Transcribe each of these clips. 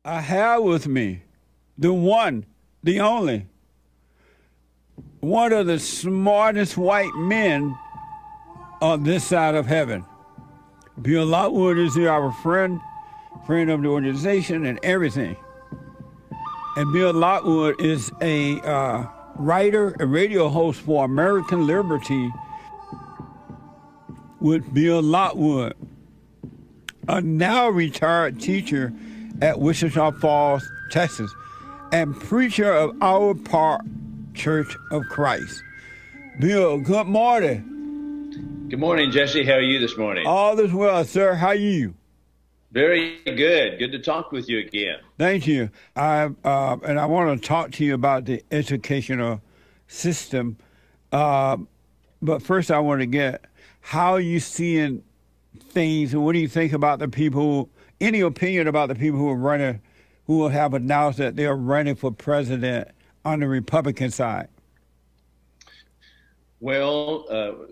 I have with me the one, the only, one of the smartest white men on this side of heaven. Bill Lockwood is here, our friend of the organization and everything. And Bill Lockwood is a writer, a radio host for American Liberty with Bill Lockwood, a now retired teacher at Wichita Falls, Texas, and preacher of Our Park Church of Christ. Bill, good morning. Good morning, Jesse. How are you this morning? All is well, sir. How are you? Very good. Good to talk with you again. Thank you. And I want to talk to you about the educational system. But first, I want to get how you seeing things, and what do you think about the people? Any opinion about the people who are running, who will have announced that they are running for president on the Republican side? Well,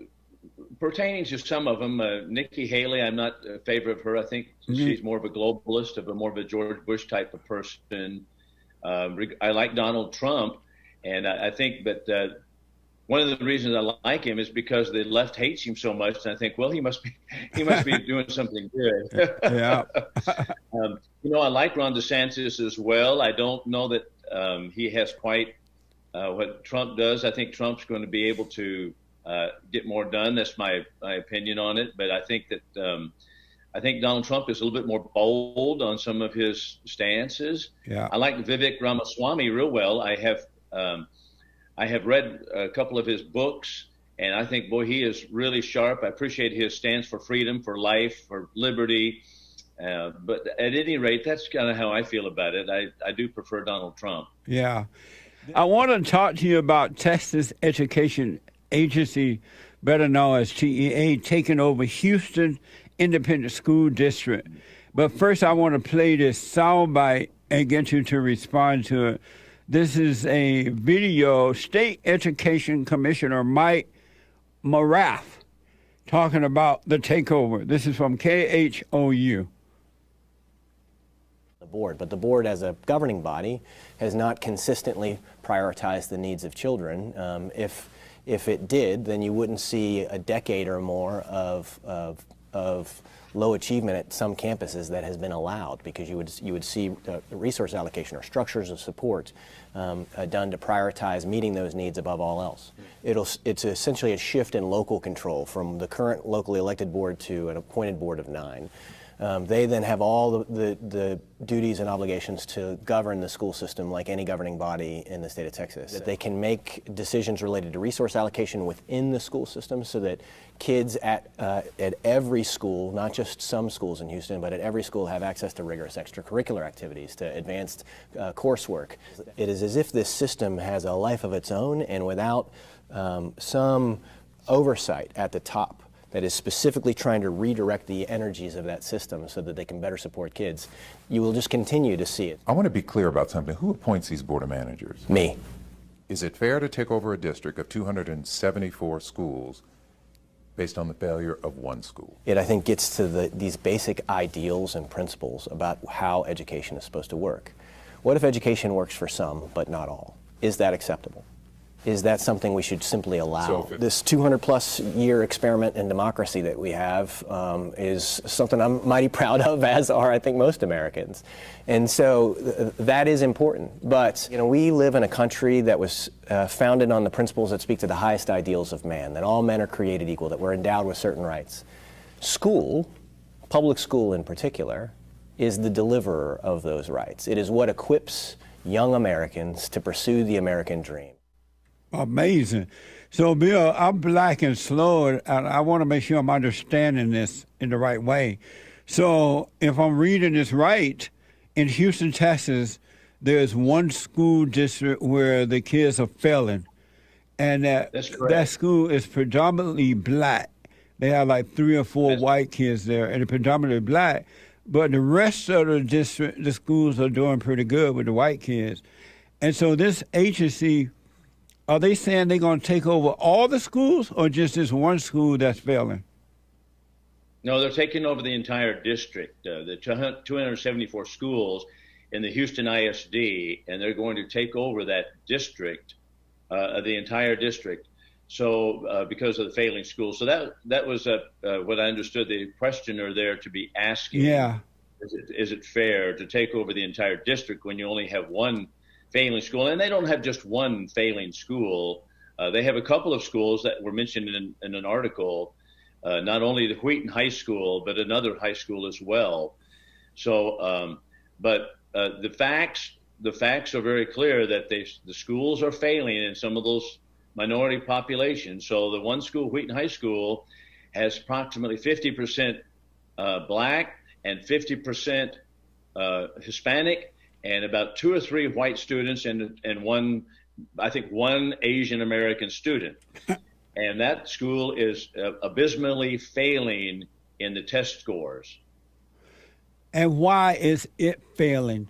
pertaining to some of them, Nikki Haley, I'm not in favor of her. I think she's more of a globalist, more of a George Bush type of person. I like Donald Trump, and I think that one of the reasons I like him is because the left hates him so much, and I think, well, he must be doing something good. Yeah. I like Ron DeSantis as well. I don't know that he has quite what Trump does. I think Trump's going to be able to get more done. That's my opinion on it. But I think that I think Donald Trump is a little bit more bold on some of his stances. Yeah. I like Vivek Ramaswamy real well. I have read a couple of his books, and I think, boy, he is really sharp. I appreciate his stance for freedom, for life, for liberty. But at any rate, that's kind of how I feel about it. I do prefer Donald Trump. Yeah. I want to talk to you about Texas Education Agency, better known as TEA, taking over Houston Independent School District. But first, I want to play this soundbite and get you to respond to it. This is a video, State Education Commissioner Mike Morath talking about the takeover. This is from KHOU. Board, but the board as a governing body has not consistently prioritized the needs of children. If it did, then you wouldn't see a decade or more of low achievement at some campuses that has been allowed, because you would see resource allocation or structures of support done to prioritize meeting those needs above all else. It's essentially a shift in local control from the current locally elected board to an appointed board of 9. They then have all the duties and obligations to govern the school system like any governing body in the state of Texas. That they can make decisions related to resource allocation within the school system, so that kids at every school, not just some schools in Houston, but at every school, have access to rigorous extracurricular activities, to advanced coursework. It is as if this system has a life of its own, and without some oversight at the top that is specifically trying to redirect the energies of that system so that they can better support kids, you will just continue to see it. I want to be clear about something. Who appoints these board of managers? Me. Is it fair to take over a district of 274 schools based on the failure of one school? It, I think, gets to these basic ideals and principles about how education is supposed to work. What if education works for some, but not all? Is that acceptable? Is that something we should simply allow? So this 200-plus year experiment in democracy that we have is something I'm mighty proud of, as are, I think, most Americans. And so that is important. But, we live in a country that was founded on the principles that speak to the highest ideals of man, that all men are created equal, that we're endowed with certain rights. School, public school in particular, is the deliverer of those rights. It is what equips young Americans to pursue the American dream. Amazing. So, Bill, I'm black and slow, and I want to make sure I'm understanding this in the right way. So, if I'm reading this right, in Houston, Texas, there's one school district where the kids are failing, and that school is predominantly black. They have like 3 or 4 white kids there, and they're predominantly black. But the rest of the district, the schools are doing pretty good with the white kids. And so this agency, are they saying they're going to take over all the schools, or just this one school that's failing? No, they're taking over the entire district, the 274 schools. in the Houston ISD, and they're going to take over that district, the entire district. So because of the failing schools. So that was what I understood the questioner there to be asking. Yeah. Is it fair to take over the entire district when you only have one failing school? And they don't have just one failing school. They have a couple of schools that were mentioned in an article, not only the Wheaton High School, but another high school as well. So, but the facts are very clear that the schools are failing in some of those minority populations. So the one school, Wheaton High School, has approximately 50% black and 50% Hispanic, and about 2 or 3 white students and one Asian American student. And that school is abysmally failing in the test scores. And why is it failing?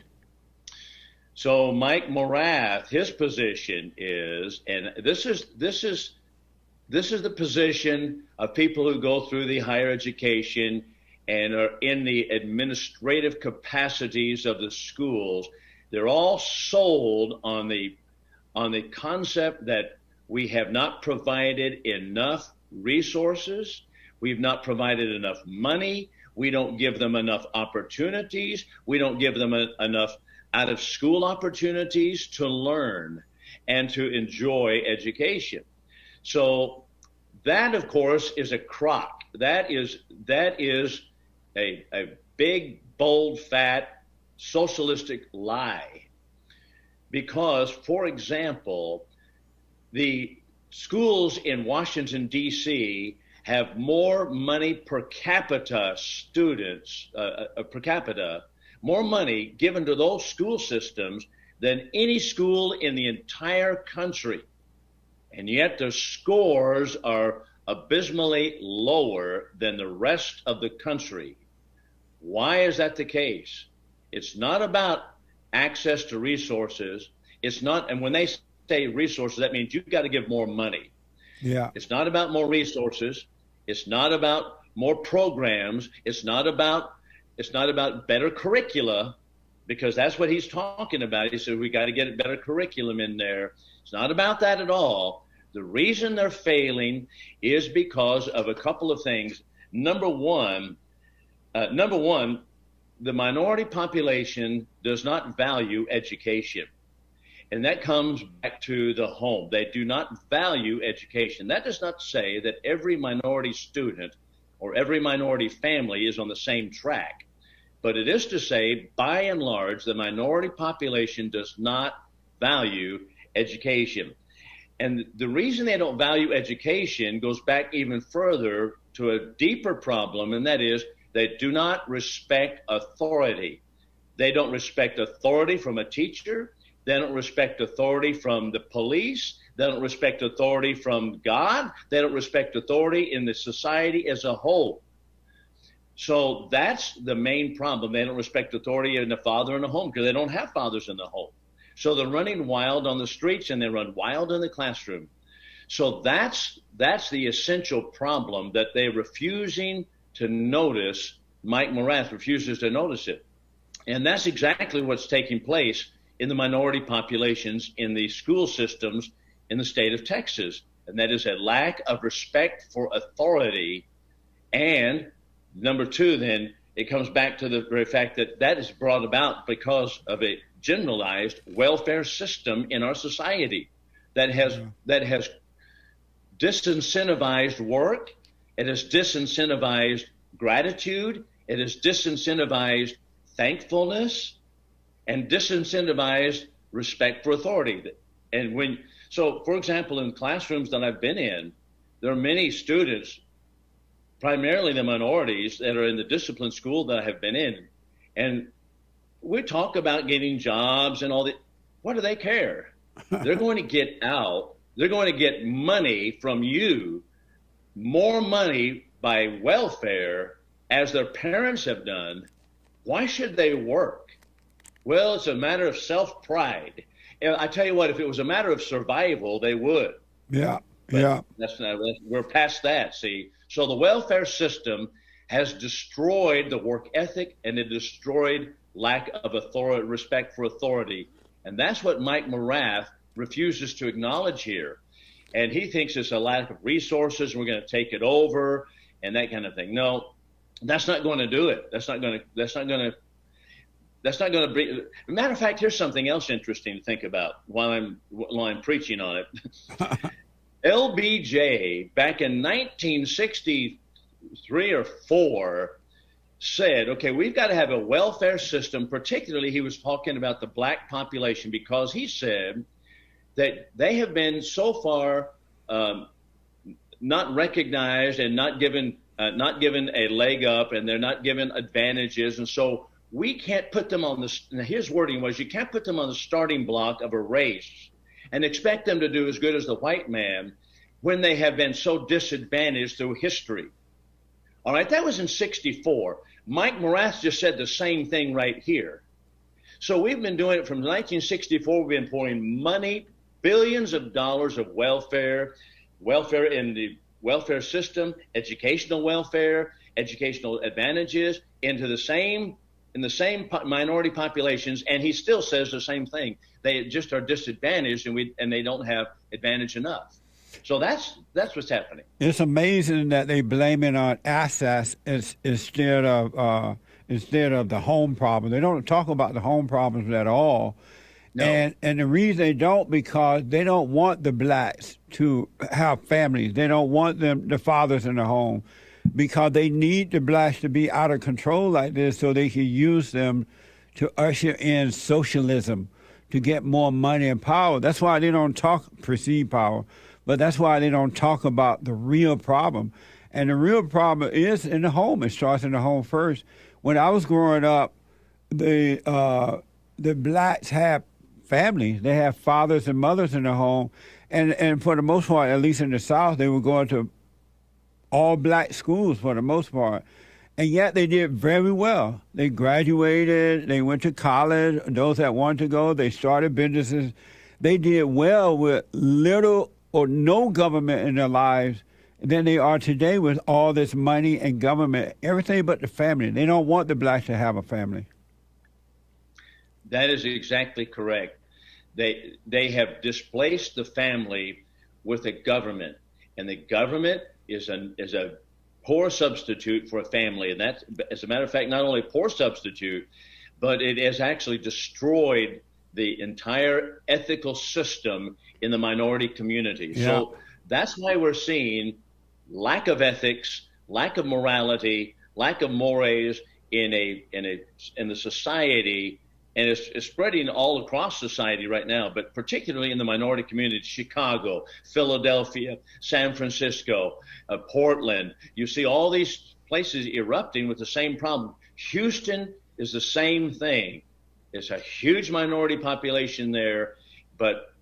So Mike Morath, his position is, and this is the position of people who go through the higher education and are in the administrative capacities of the schools. They're all sold on the concept that we have not provided enough resources, we've not provided enough money, we don't give them enough opportunities, we don't give them enough out of school opportunities to learn and to enjoy education. So that, of course, is a crock. That is a big, bold, fat, socialistic lie. Because, for example, the schools in Washington, D.C. have more money per capita students, more money given to those school systems than any school in the entire country. And yet their scores are abysmally lower than the rest of the country. Why is that the case? It's not about access to resources. It's not, and when they say resources, that means you've got to give more money. Yeah. It's not about more resources. It's not about more programs. It's not about better curricula, because that's what he's talking about. He said we got to get a better curriculum in there. It's not about that at all. The reason they're failing is because of a couple of things. Number one, the minority population does not value education. And that comes back to the home. They do not value education. That does not say that every minority student or every minority family is on the same track. But it is to say, by and large, the minority population does not value education. And the reason they don't value education goes back even further to a deeper problem, and that is they do not respect authority. They don't respect authority from a teacher. They don't respect authority from the police. They don't respect authority from God. They don't respect authority in the society as a whole. So that's the main problem. They don't respect authority in the father in the home because they don't have fathers in the home. So they're running wild on the streets and they run wild in the classroom. So that's the essential problem that they're refusing to notice. Mike Morath refuses to notice it. And that's exactly what's taking place in the minority populations in the school systems in the state of Texas. And that is a lack of respect for authority. And number two, then, it comes back to the very fact that that is brought about because of a generalized welfare system in our society that has disincentivized work, it has disincentivized gratitude, it has disincentivized thankfulness, and disincentivized respect for authority. And so, for example, in classrooms that I've been in, there are many students, primarily the minorities, that are in the discipline school that I have been in. And we talk about getting jobs and all that. What do they care? They're going to get out. They're going to get money from you, more money by welfare, as their parents have done. Why should they work? Well, it's a matter of self-pride. And I tell you what, if it was a matter of survival, they would. Yeah, But yeah. we're past that, see. So the welfare system has destroyed the work ethic and it destroyed lack of authority, respect for authority. And that's what Mike Morath refuses to acknowledge here. And he thinks it's a lack of resources, we're going to take it over and that kind of thing. No, that's not going to do it. That's not going to be. Matter of fact, here's something else interesting to think about while I'm preaching on it. LBJ back in 1963 or 4 said, okay, we've got to have a welfare system. Particularly, he was talking about the black population, because he said that they have been so far not recognized and not given a leg up, and they're not given advantages, and so we can't put them on the. His wording was, you can't put them on the starting block of a race and expect them to do as good as the white man when they have been so disadvantaged through history. All right, that was in 64. Mike Morath just said the same thing right here. So we've been doing it from 1964. We've been pouring money, billions of dollars of welfare in the welfare system, educational welfare, educational advantages into the same minority populations, and he still says the same thing. They just are disadvantaged, and they don't have advantage enough. So that's what's happening. It's amazing that they blame it on assets instead of the home problem. They don't talk about the home problems at all. No. And the reason they don't, because they don't want the blacks to have families. They don't want the fathers in the home, because they need the blacks to be out of control like this so they can use them to usher in socialism, to get more money and power. That's why they don't talk perceived power, but that's why they don't talk about the real problem. And the real problem is in the home. It starts in the home first. When I was growing up, the blacks have families. They have fathers and mothers in the home. And for the most part, at least in the South, they were going to all black schools for the most part. And yet they did very well. They graduated, they went to college, those that wanted to go, they started businesses. They did well with little or no government in their lives than they are today with all this money and government, everything but the family. They don't want the blacks to have a family. That is exactly correct. They have displaced the family with the government, and the government is a poor substitute for a family. And that's, as a matter of fact, not only a poor substitute, but it has actually destroyed the entire ethical system in the minority community. Yeah. So that's why we're seeing lack of ethics, lack of morality, lack of mores in the society. And it's spreading all across society right now, but particularly in the minority community, Chicago, Philadelphia, San Francisco, Portland. You see all these places erupting with the same problem. Houston is the same thing. It's a huge minority population there, but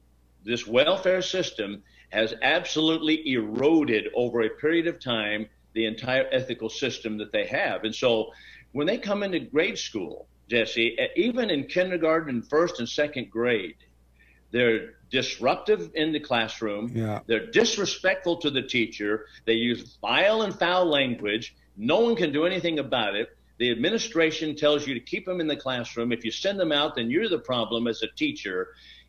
this welfare system has absolutely eroded over a period of time the entire ethical system that they have. And so when they come into grade school, Jesse, even in kindergarten, first and second grade, they're disruptive in the classroom. Yeah. They're disrespectful to the teacher. They use vile and foul language. No one can do anything about it. The administration tells you to keep them in the classroom. If you send them out, then you're the problem as a teacher.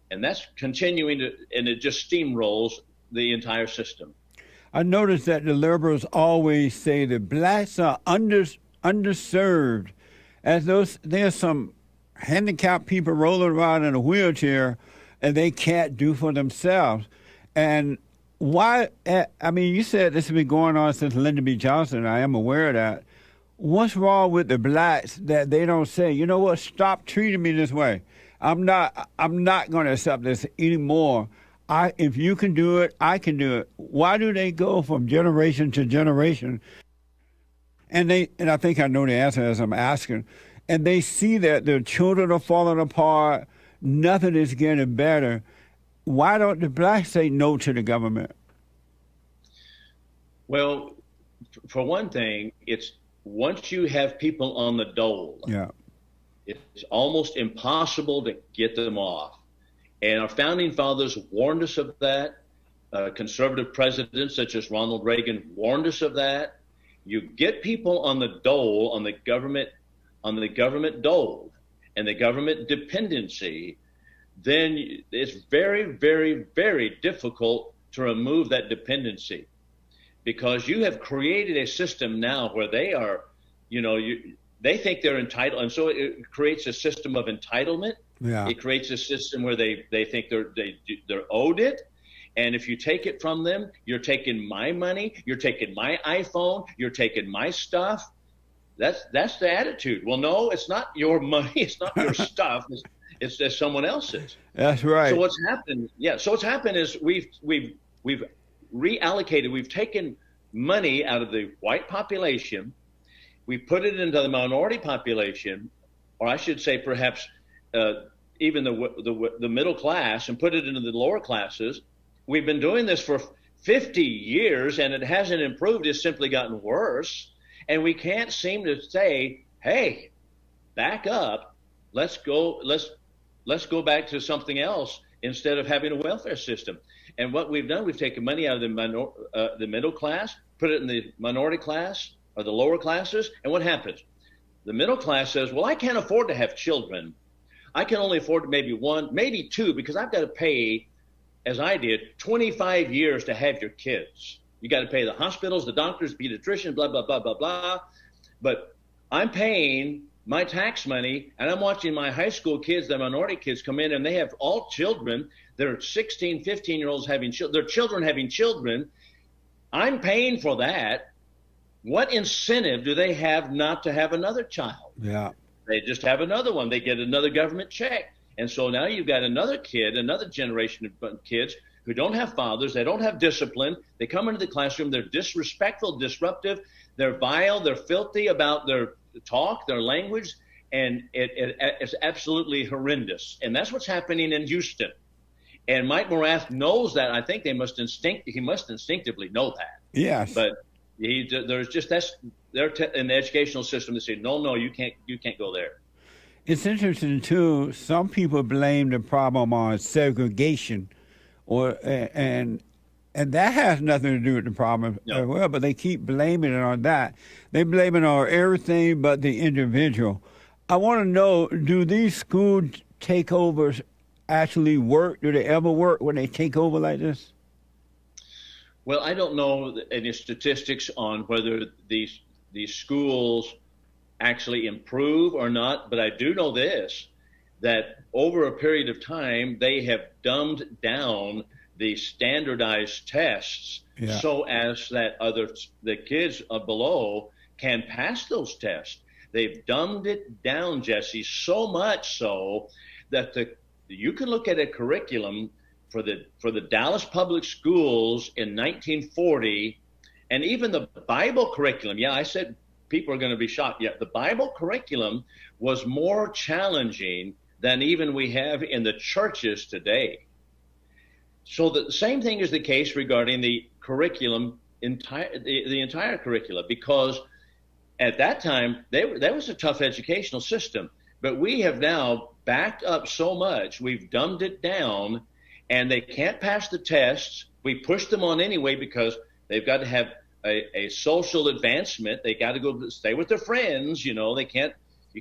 And that's continuing to, and it just steamrolls the entire system. I noticed that the liberals always say that blacks are underserved. As there's some handicapped people rolling around in a wheelchair and they can't do for themselves. And why, I mean, you said this has been going on since Lyndon B. Johnson. I am aware of that. What's wrong with the blacks that they don't say, you know what, stop treating me this way. I'm not going to accept this anymore. If you can do it, I can do it. Why do they go from generation to generation? And I think I know the answer as I'm asking. And they see that their children are falling apart. Nothing is getting better. Why don't the blacks say no to the government? Well, for one thing, it's once you have people on the dole, yeah, it's almost impossible to get them off. And our founding fathers warned us of that. Conservative presidents such as Ronald Reagan warned us of that. You get people on the dole, on the government dole, and the government dependency, then it's very, very, very difficult to remove that dependency, because you have created a system now where they are, they think they're entitled, and so it creates a system of entitlement. Yeah. It creates a system where they think they're owed it, and if you take it from them, you're taking my money, you're taking my iPhone, you're taking my stuff. That's the attitude. Well, no, it's not your money, it's not your stuff. It's someone else's. That's right. So what's happened? Yeah. So what's happened is we've reallocated. We've taken money out of the white population. We put it into the minority population, or I should say, perhaps even the middle class, and put it into the lower classes. We've been doing this for 50 years, and it hasn't improved. It's simply gotten worse. And we can't seem to say, "Hey, back up. Let's go back to something else instead of having a welfare system." And what we've done, we've taken money out of the middle class, put it in the minority class or the lower classes. And what happens? The middle class says, "Well, I can't afford to have children. I can only afford maybe one, maybe two, because I've got to pay, as I did, 25 years to have your kids. You got to pay the hospitals, the doctors, pediatricians, blah, blah, blah, blah, blah. But I'm paying my tax money, and I'm watching my high school kids, the minority kids, come in, and they have all children. They're 16, 15-year-olds having children. Their children having children. I'm paying for that. What incentive do they have not to have another child? Yeah. They just have another one. They get another government check. And so now you've got another generation of kids who don't have fathers. They don't have discipline. They come into the classroom. They're disrespectful, disruptive. They're vile. They're filthy about their talk, their language. And it's absolutely horrendous. And that's what's happening in Houston. And Mike Morath knows that. I think he must instinctively know that. Yes. But there's just they're in the educational system. They say, no, you can't go there. It's interesting too. Some people blame the problem on segregation, and that has nothing to do with the problem as well. But they keep blaming it on that. They blame it on everything but the individual. I want to know: do these school takeovers actually work? Do they ever work when they take over like this? Well, I don't know any statistics on whether these schools actually improve or not, but I do know this, that over a period of time, they have dumbed down the standardized tests so as that the kids below can pass those tests. They've dumbed it down, Jesse, so much so that you can look at a curriculum for the Dallas public schools in 1940, and even the Bible curriculum. Yeah, I said people are going to be shocked. Yeah, the Bible curriculum was more challenging than even we have in the churches today. So the same thing is the case regarding the curriculum, the entire curricula, because at that time that was a tough educational system. But we have now backed up so much, we've dumbed it down, and they can't pass the tests. We push them on anyway because they've got to have a social advancement. They got to go stay with their friends. You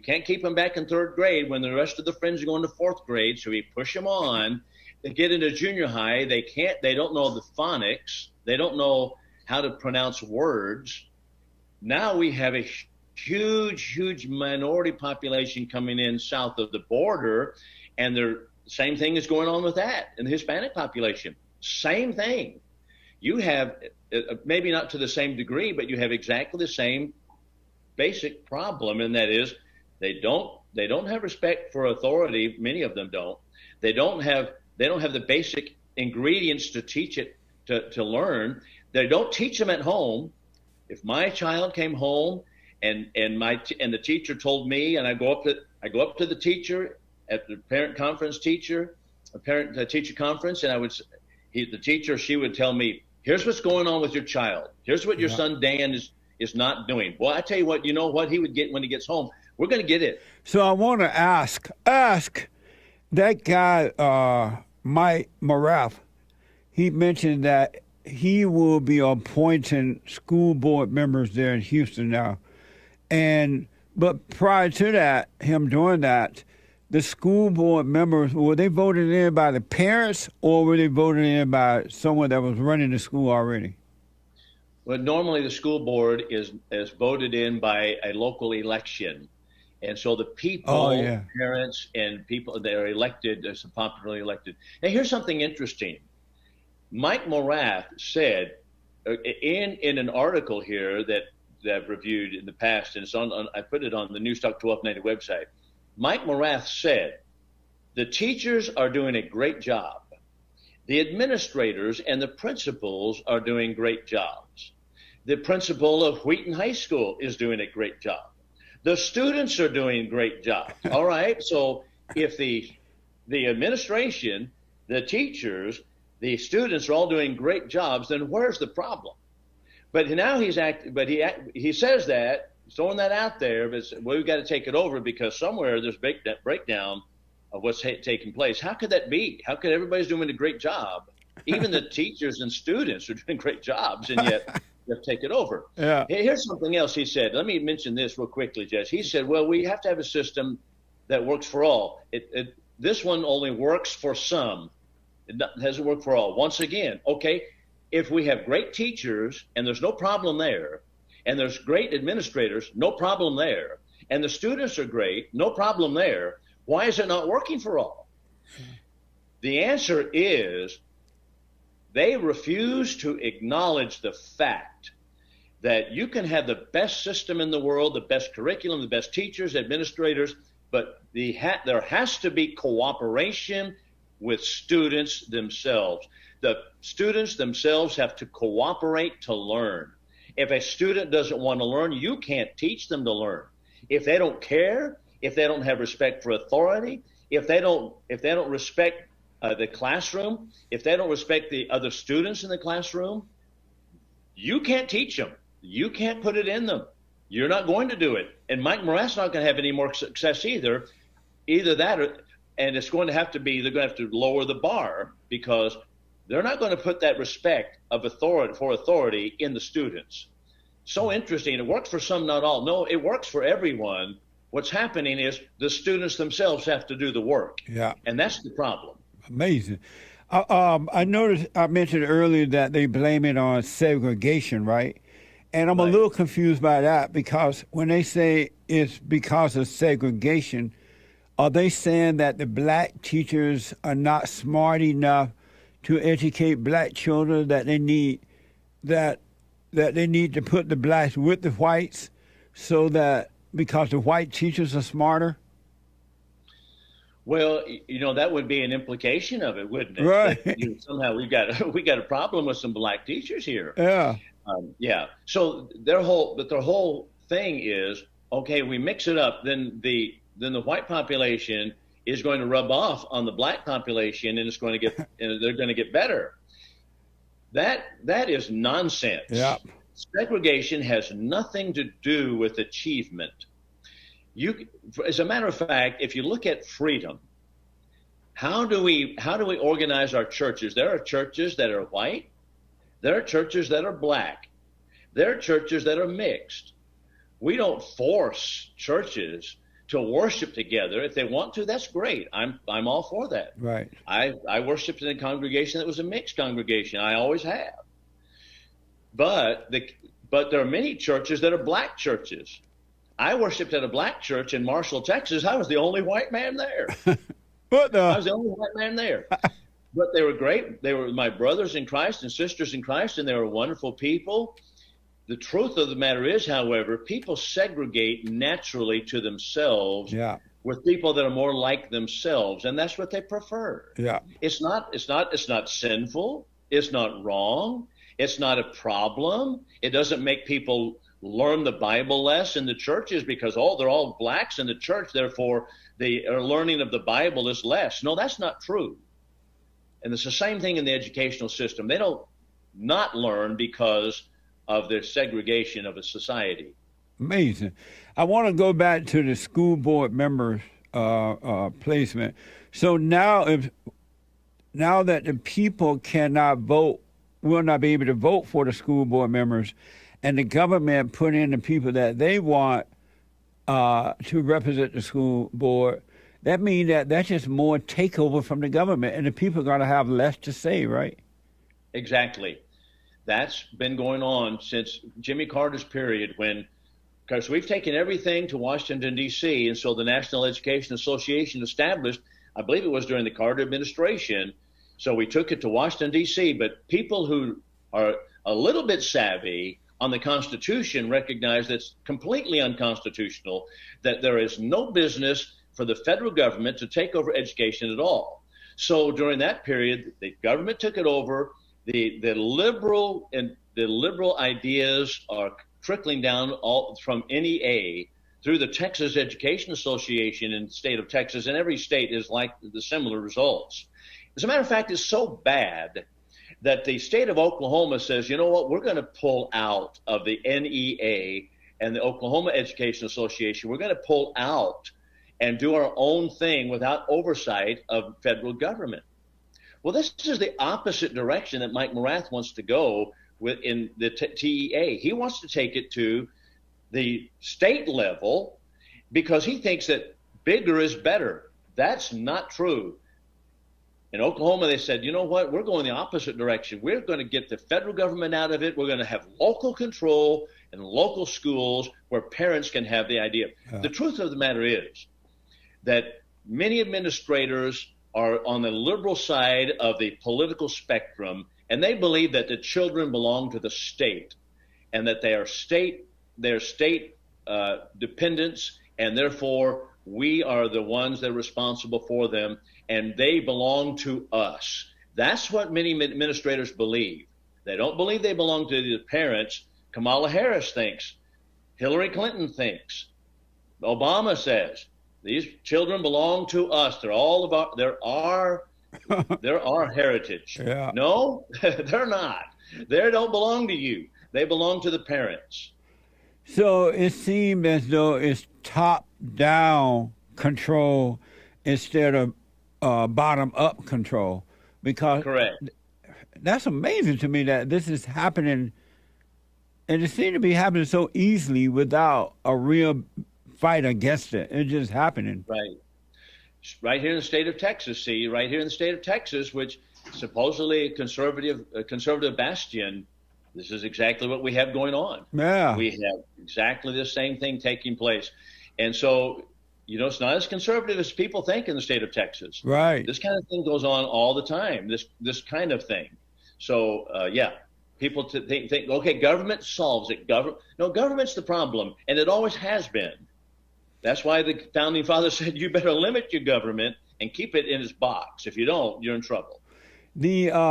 can't keep them back in third grade when the rest of the friends are going to fourth grade. So we push them on. They get into junior high. They don't know the phonics. They don't know how to pronounce words. Now we have a huge minority population coming in south of the border, and same thing is going on with that in the Hispanic population. Same thing. You have, maybe not to the same degree, but you have exactly the same basic problem, and that is they don't have respect for authority. Many of them don't. They don't have the basic ingredients to teach it, to learn. They don't teach them at home. If my child came home and the teacher told me, and I go up to the teacher at the parent teacher conference, and the teacher, she would tell me, here's what's going on with your child. Here's what your son Dan is not doing. Well, I tell you what, you know what he would get when he gets home? We're going to get it. So I want to ask that guy, Mike Morath, he mentioned that he will be appointing school board members there in Houston now. But prior to that, him doing that, the school board members, were they voted in by the parents or were they voted in by someone that was running the school already? Well, normally the school board is voted in by a local election. And so the people, parents, and people that are elected, as popularly elected. Now, here's something interesting. Mike Morath said in an article here that I've reviewed in the past, and it's I put it on the Newstalk 1290 website. Mike Morath said, the teachers are doing a great job. The administrators and the principals are doing great jobs. The principal of Wheaton High School is doing a great job. The students are doing great jobs. All right. So if the administration, the teachers, the students are all doing great jobs, then where's the problem? But now he says that, throwing that out there, but we've got to take it over because somewhere there's breakdown of what's taking place. How could that be? How could everybody's doing a great job? Even the teachers and students are doing great jobs, and yet you have to take it over. Yeah. Here's something else he said. Let me mention this real quickly, Jess. He said, well, we have to have a system that works for all. This one only works for some. It doesn't work for all. Once again, okay, if we have great teachers and there's no problem there, and there's great administrators, no problem there, and the students are great, no problem there, why is it not working for all? The answer is they refuse to acknowledge the fact that you can have the best system in the world, the best curriculum, the best teachers, administrators, but there has to be cooperation with students themselves. The students themselves have to cooperate to learn. If a student doesn't want to learn, you can't teach them to learn. If they don't care, if they don't have respect for authority, if they don't respect the classroom, if they don't respect the other students in the classroom, you can't teach them. You can't put it in them. You're not going to do it. And Mike Morath's not going to have any more success either. Either that, and it's going to have to be, they're going to have to lower the bar because they're not going to put that respect of authority in the students. So interesting. It works for some, not all. No, it works for everyone. What's happening is the students themselves have to do the work. Yeah. And that's the problem. Amazing. I noticed, I mentioned earlier that they blame it on segregation, right? And I'm a little confused by that because when they say it's because of segregation, are they saying that the black teachers are not smart enough to educate black children, that they need to put the blacks with the whites so that because the white teachers are smarter? Well, that would be an implication of it, wouldn't it? Right. That, somehow we got a problem with some black teachers here. Yeah. Yeah. So their whole thing is, okay, we mix it up, then the white population is going to rub off on the black population, and they're going to get better. That is nonsense. Yeah. Segregation has nothing to do with achievement. As a matter of fact, if you look at freedom, how do we organize our churches? There are churches that are white. There are churches that are black. There are churches that are mixed. We don't force churches to worship together. If they want to, that's great. I'm all for that. Right. I worshiped in a congregation that was a mixed congregation. I always have. But there are many churches that are black churches. I worshiped at a black church in Marshall, Texas. I was the only white man there. I was the only white man there. But they were great. They were my brothers in Christ and sisters in Christ, and they were wonderful people. The truth of the matter is, however, people segregate naturally to themselves with people that are more like themselves, and that's what they prefer. Yeah. It's not sinful. It's not wrong. It's not a problem. It doesn't make people learn the Bible less in the churches because, they're all blacks in the church, therefore the learning of the Bible is less. No, that's not true. And it's the same thing in the educational system. They don't not learn because of the segregation of a society. Amazing. I want to go back to the school board members' placement. So now that the people cannot vote, will not be able to vote for the school board members, and the government put in the people that they want to represent the school board, that means that that's just more takeover from the government, and the people are going to have less to say, right? Exactly. That's been going on since Jimmy Carter's period, when, because we've taken everything to Washington, D.C., and so the National Education Association established, I believe it was during the Carter administration, so we took it to Washington, D.C., but people who are a little bit savvy on the Constitution recognize that's completely unconstitutional, that there is no business for the federal government to take over education at all. So during that period, the government took it over. The liberal ideas are trickling down all from NEA through the Texas Education Association in the state of Texas, and every state is like the similar results. As a matter of fact, it's so bad that the state of Oklahoma says, you know what, we're going to pull out of the NEA and the Oklahoma Education Association. We're going to pull out and do our own thing without oversight of federal government. Well, this is the opposite direction that Mike Morath wants to go in the TEA. He wants to take it to the state level because he thinks that bigger is better. That's not true. In Oklahoma, they said, you know what, we're going the opposite direction. We're going to get the federal government out of it. We're going to have local control and local schools where parents can have the idea. The truth of the matter is that many administrators are on the liberal side of the political spectrum, and they believe that the children belong to the state and that they are state dependents, and therefore we are the ones that are responsible for them, and they belong to us. That's what many administrators believe. They don't believe they belong to the parents. Kamala Harris thinks. Hillary Clinton thinks. Obama says these children belong to us. They're all about. They're our heritage. Yeah. No, they're not. They don't belong to you. They belong to the parents. So it seemed as though it's top-down control instead of bottom-up control. Because Correct. That's amazing to me that this is happening, and it seems to be happening so easily without a real fight against it. It's just happening. Right. Right here in the state of Texas, right here in the state of Texas, which supposedly a conservative bastion, this is exactly what we have going on. Yeah. We have exactly the same thing taking place. And so, you know, it's not as conservative as people think in the state of Texas. Right. This kind of thing goes on all the time, this kind of thing. So, yeah, people think, okay, government solves it. No, government's the problem, and it always has been. That's why the founding fathers said you better limit your government and keep it in its box. If you don't, you're in trouble. The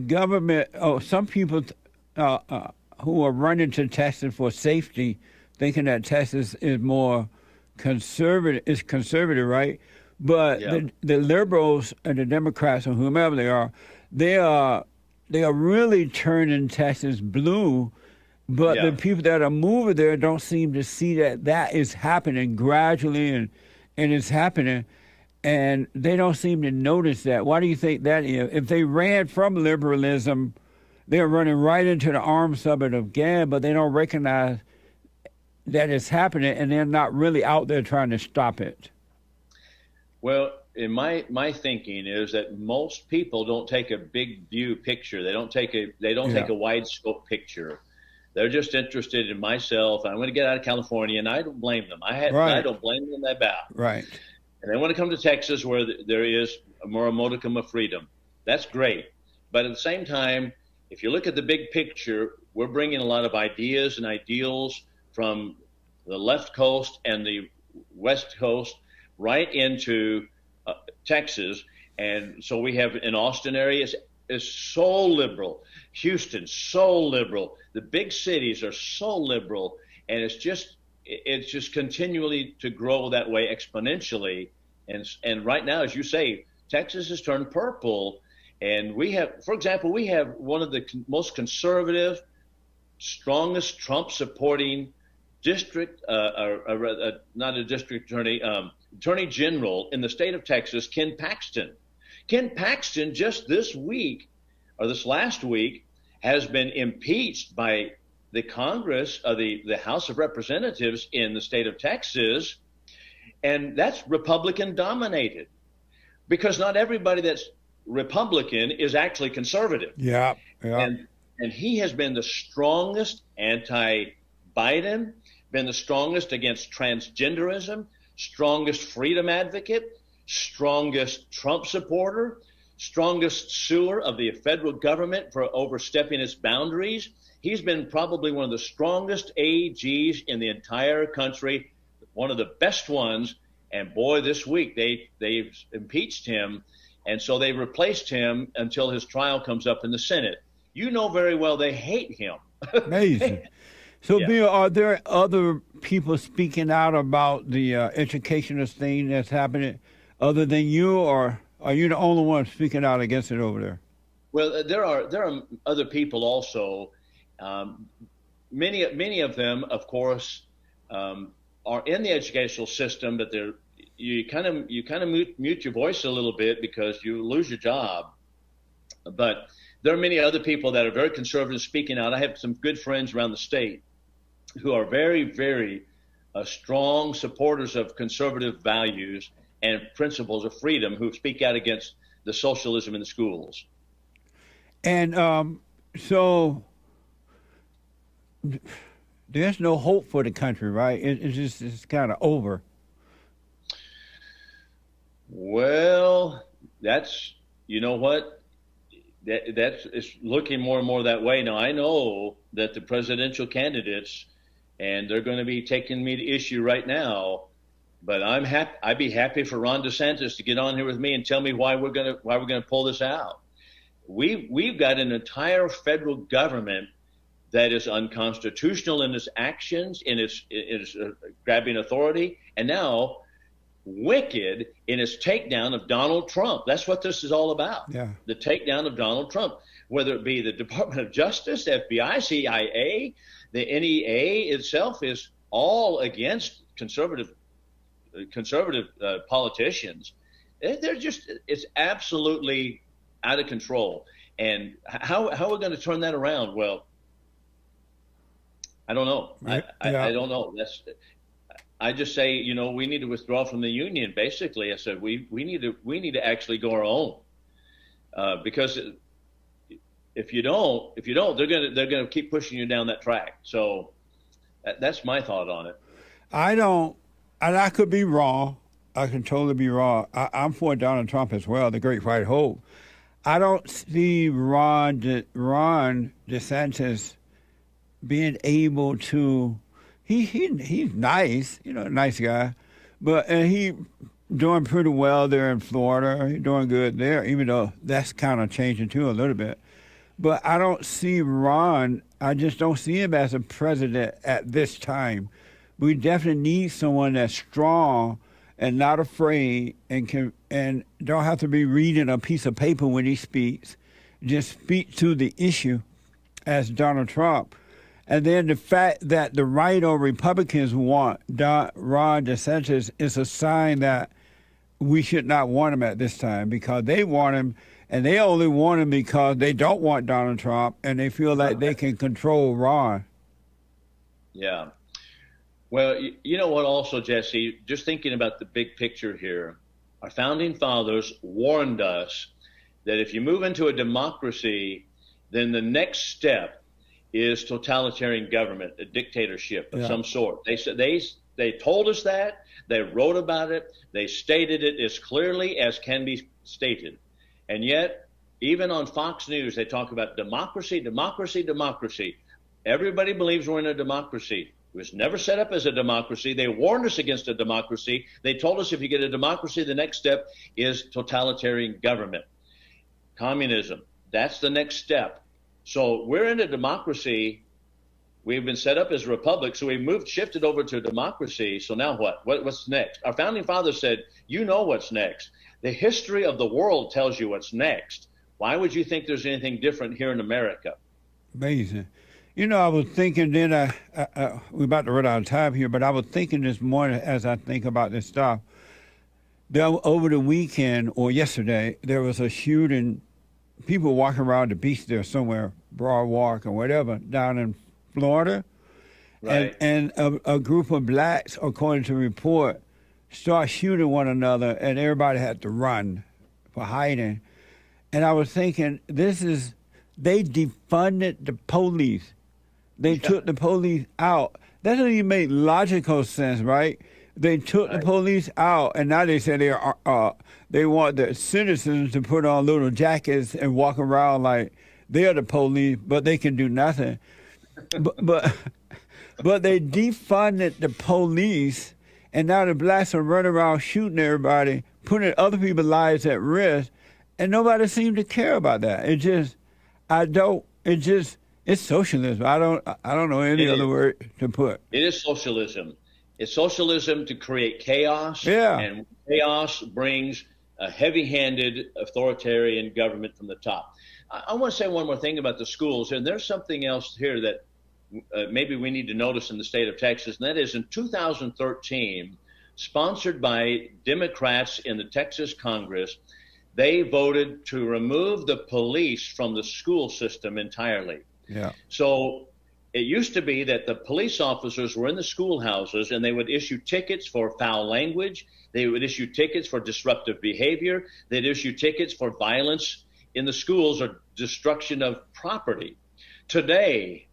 government, some people who are running to Texas for safety, thinking that Texas is more conservative, right? But Yeah. the liberals and the Democrats or whomever they are really turning Texas blue. But Yeah. the people that are moving there don't seem to see that is happening gradually, and it's happening, and they don't seem to notice that. Why do you think that is? If they ran from liberalism, they're running right into the armed suburb of Gad, but they don't recognize that it's happening, and they're not really out there trying to stop it. Well, in my thinking is that most people don't take a big view picture. They don't take a wide scope picture. They're just interested in myself. I'm going to get out of California, and I don't blame them. I don't blame them about. Right. And they want to come to Texas where there is a more modicum of freedom. That's great. But at the same time, if you look at the big picture, we're bringing a lot of ideas and ideals from the left coast and the west coast right into Texas. And so we have in Austin area is so liberal. Houston, so liberal. The big cities are so liberal, and it's just continually to grow that way exponentially. And right now, as you say, Texas has turned purple, and we have, for example, we have one of the most conservative, strongest Trump-supporting district, not a district attorney, attorney general in the state of Texas, Ken Paxton. Ken Paxton just this week, or this last week, has been impeached by the Congress, the House of Representatives in the state of Texas, And that's Republican dominated, because not everybody that's Republican is actually conservative. Yeah, yeah. And he has been the strongest anti-Biden, been the strongest against transgenderism, strongest freedom advocate, strongest Trump supporter, strongest suer of the federal government for overstepping its boundaries. He's been probably one of the strongest AGs in the entire country, one of the best ones. And boy, this week they've impeached him, and so they replaced him until his trial comes up in the Senate. You know very well they hate him. Amazing. So, Yeah. Bill, are there other people speaking out about the educational thing that's happening other than you, or are you the only one speaking out against it over there? Well, there are other people also. Many of them, of course, are in the educational system, but you kind of mute your voice a little bit because you lose your job. But there are many other people that are very conservative speaking out. I have some good friends around the state who are very, very strong supporters of conservative values and principles of freedom, who speak out against the socialism in the schools. And so there's no hope for the country, right? It's kind of over. Well, you know what? It's looking more and more that way. Now, I know that the presidential candidates, and they're going to be taking me to issue right now, but I'd be happy for Ron DeSantis to get on here with me and tell me why we're going to pull this out. We've got an entire federal government that is unconstitutional in its actions, in its grabbing authority, and now wicked in its takedown of Donald Trump. That's what this is all about. Yeah. The takedown of Donald Trump, whether it be the Department of Justice, FBI, CIA, the NEA itself is all against conservative politicians. It's absolutely out of control. And how are we going to turn that around? Well, I don't know. I don't know. I just say, we need to withdraw from the union. Basically, I said we need to actually go our own, because if you don't, they're gonna keep pushing you down that track. So that's my thought on it. I don't, and I could be wrong. I can totally be wrong. I'm for Donald Trump as well, the Great White Hope. I don't see Ron DeSantis being able to. He's nice, nice guy, but he doing pretty well there in Florida. He's doing good there, even though that's kind of changing too a little bit. But I don't see Ron. I just don't see him as a president at this time. We definitely need someone that's strong and not afraid and don't have to be reading a piece of paper when he speaks. Just speak to the issue as Donald Trump. And then the fact that the right or Republicans want Ron DeSantis is a sign that we should not want him at this time, because they want him, and they only want him because they don't want Donald Trump, and they feel like they can control Ron. Yeah. Well, you know what also, Jesse, just thinking about the big picture here, our founding fathers warned us that if you move into a democracy, then the next step is totalitarian government, a dictatorship of some sort. They said they told us that, they wrote about it, they stated it as clearly as can be stated. And yet, even on Fox News, they talk about democracy, democracy, democracy. Everybody believes we're in a democracy. It was never set up as a democracy. They warned us against a democracy. They told us if you get a democracy, the next step is totalitarian government. Communism, that's the next step. So we're in a democracy. We've been set up as a republic, so we shifted over to a democracy. So now what? What's next? Our founding fathers said, you know what's next. The history of the world tells you what's next. Why would you think there's anything different here in America? Amazing. I was thinking then, we're about to run out of time here, but I was thinking this morning as I think about this stuff, that over the weekend or yesterday, there was a shooting. People walking around the beach there somewhere, Broadwalk or whatever, down in Florida. Right. And a group of blacks, according to the report, start shooting one another, and everybody had to run for hiding. And I was thinking, they defunded the police. They took the police out. That doesn't even make logical sense, right? They took the police out, and now they say they want the citizens to put on little jackets and walk around like they're the police, but they can do nothing. but they defunded the police, and now the blacks are running around shooting everybody, putting other people's lives at risk, and nobody seemed to care about that. It's socialism. I don't know any other word to put. It is socialism. It's socialism to create chaos. Yeah. And chaos brings a heavy-handed authoritarian government from the top. I want to say one more thing about the schools, and there's something else here that maybe we need to notice in the state of Texas, and that is in 2013, sponsored by Democrats in the Texas Congress, they voted to remove the police from the school system entirely. Yeah. So it used to be that the police officers were in the schoolhouses and they would issue tickets for foul language. They would issue tickets for disruptive behavior. They'd issue tickets for violence in the schools or destruction of property. Today,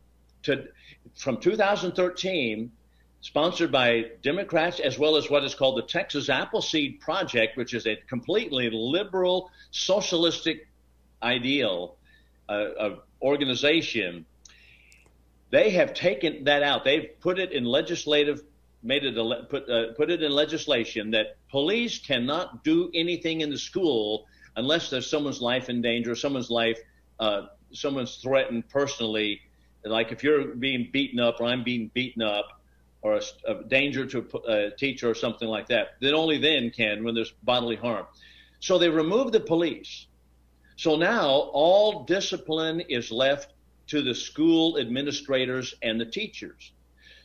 from 2013, sponsored by Democrats, as well as what is called the Texas Appleseed Project, which is a completely liberal, socialistic ideal organization. They have taken that out. They've put it in legislation that police cannot do anything in the school unless there's someone's life in danger, someone's threatened personally. Like if you're being beaten up or I'm being beaten up or a danger to a teacher or something like that, then only then when there's bodily harm. So they removed the police. So now all discipline is left to the school administrators and the teachers.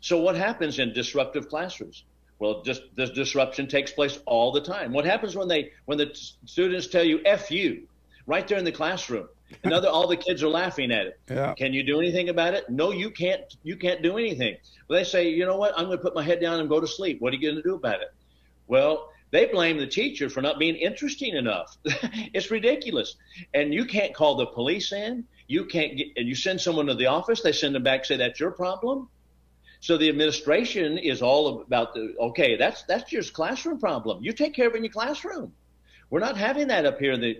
So what happens in disruptive classrooms? Well, this disruption takes place all the time. What happens when the students tell you F you right there in the classroom? And all the kids are laughing at it. Yeah. Can you do anything about it? No, you can't. You can't do anything. Well, they say, you know what? I'm going to put my head down and go to sleep. What are you going to do about it? Well, they blame the teacher for not being interesting enough. It's ridiculous. And you can't call the police in. You can't and you send someone to the office. They send them back, say that's your problem. So the administration is all about that's your classroom problem. You take care of it in your classroom. We're not having that up here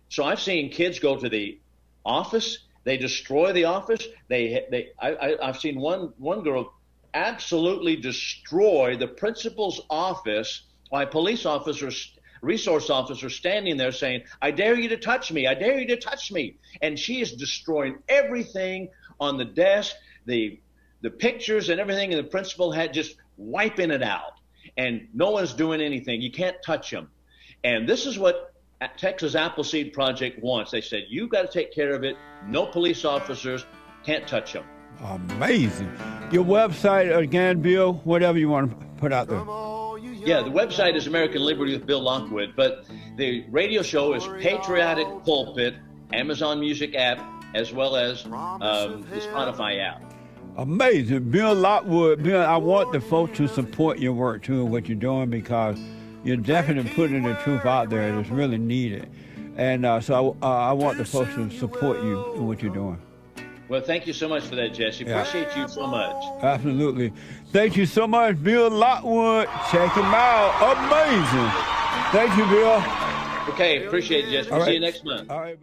so I've seen kids go to the office. They destroy the office. I've seen one girl absolutely destroy the principal's office by resource officers standing there saying, I dare you to touch me. I dare you to touch me. And she is destroying everything on the desk, the pictures and everything, and the principal had just wiping it out. And no one's doing anything. You can't touch them. And this is what Texas Appleseed Project wants. They said, you've got to take care of it. No police officers, can't touch them. Amazing. Your website, again, Bill, whatever you want to put out there. Yeah, the website is American Liberty with Bill Lockwood, but the radio show is Patriotic Pulpit, Amazon Music app, as well as the Spotify app. Amazing. Bill Lockwood. Bill, I want the folks to support your work, too, and what you're doing, because you're definitely putting the truth out there that's really needed. And so I want the folks to support you in what you're doing. Well, thank you so much for that, Jesse. Appreciate you so much. Absolutely. Thank you so much, Bill Lockwood. Check him out. Amazing. Thank you, Bill. Okay, appreciate it, Jesse. We'll see you next month. All right.